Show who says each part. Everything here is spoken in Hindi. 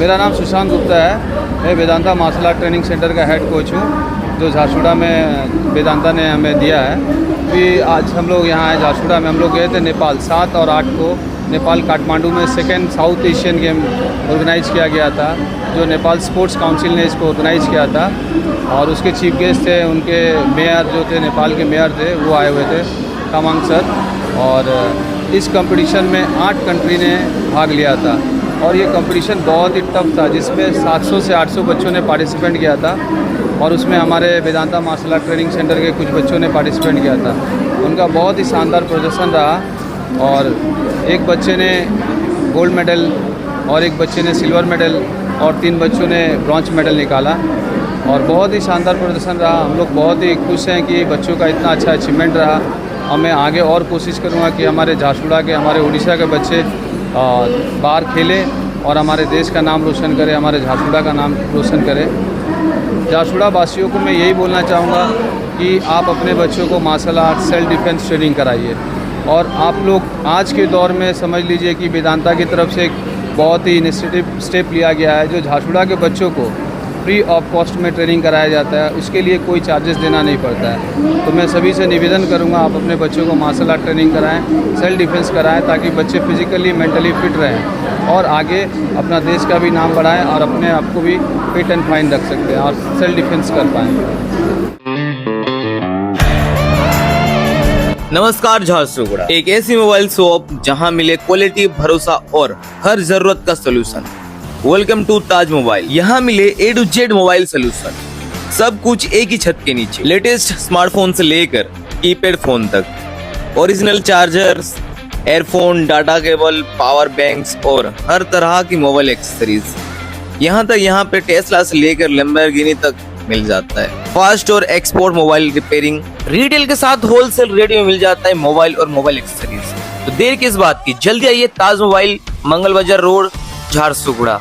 Speaker 1: मेरा नाम सुशांत गुप्ता है। मैं Vedanta martial art training centre का हेड कोच हूँ, जो झारसुगुड़ा में वेदांता ने हमें दिया है। कि आज हम लोग यहाँ आए झारसुगुड़ा में। हम लोग गए थे नेपाल 7 और 8 को। नेपाल काठमांडू में second south Asian game organise किया गया था, जो नेपाल स्पोर्ट्स काउंसिल ने इसको ऑर्गेनाइज़ किया था। और उसके चीफ गेस्ट थे उनके मेयर जो थे, नेपाल के मेयर थे, वो आए हुए थे, तामांग सर। और इस कंपटीशन में 8 कंट्री ने भाग लिया था और ये कंपटीशन बहुत ही टफ था, जिसमें 700 से 800 बच्चों ने पार्टिसिपेंट किया था। और उसमें हमारे Vedanta martial art training centre के कुछ बच्चों ने पार्टिसिपेंट किया था। उनका बहुत ही शानदार प्रदर्शन रहा और एक बच्चे ने गोल्ड मेडल और एक बच्चे ने सिल्वर मेडल और 3 बच्चों ने ब्रॉन्ज मेडल निकाला। और बहुत ही शानदार प्रदर्शन रहा। हम लोग बहुत ही खुश हैं कि बच्चों का इतना अच्छा अचीवमेंट रहा। और मैं आगे और कोशिश करूँगा कि हमारे झारसुगुड़ा के, हमारे उड़ीसा के बच्चे बाहर खेले और हमारे देश का नाम रोशन करे, हमारे झारसुगुड़ा का नाम रोशन करे। झारसुगुड़ा वासियों को मैं यही बोलना चाहूँगा कि आप अपने बच्चों को martial art, self defence training कराइए। और आप लोग आज के दौर में समझ लीजिए कि वेदांता की तरफ से एक बहुत ही इनिशिएटिव स्टेप लिया गया है, जो झारसुगुड़ा के बच्चों को फ्री ऑफ कॉस्ट में ट्रेनिंग कराया जाता है। उसके लिए कोई चार्जेस देना नहीं पड़ता है। तो मैं सभी से निवेदन करूंगा, आप अपने बच्चों को मार्शल आर्ट ट्रेनिंग कराएं, सेल्फ डिफेंस कराएं, ताकि बच्चे फिजिकली मेंटली फिट रहें और आगे अपना देश का भी नाम बढ़ाएं और अपने आप को भी फिट एंड फाइन रख सकते हैं और सेल्फ डिफेंस कर पाएँ।
Speaker 2: नमस्कार झारसुगुड़ा, एक ऐसी मोबाइल शॉप जहां मिले क्वालिटी, भरोसा और हर जरूरत का solution. Welcome to Taj mobile. यहाँ मिले A to Z mobile solution, सब कुछ एक ही छत के नीचे। लेटेस्ट स्मार्टफोन से लेकर कीपैड फोन तक, original chargers, earphone, data cable, power banks और हर तरह की मोबाइल एक्सेसरीज। यहाँ तक यहाँ पे टेस्ला से लेकर लैम्बोर्गिनी तक मिल जाता है। फास्ट और एक्सपोर्ट मोबाइल रिपेयरिंग, रिटेल के साथ होलसेल रेट में मिल जाता है मोबाइल और मोबाइल एक्सेसरीज। तो देर किस बात की, जल्दी आइए ताज मोबाइल, मंगल बाजार रोड, झारसुगुड़ा।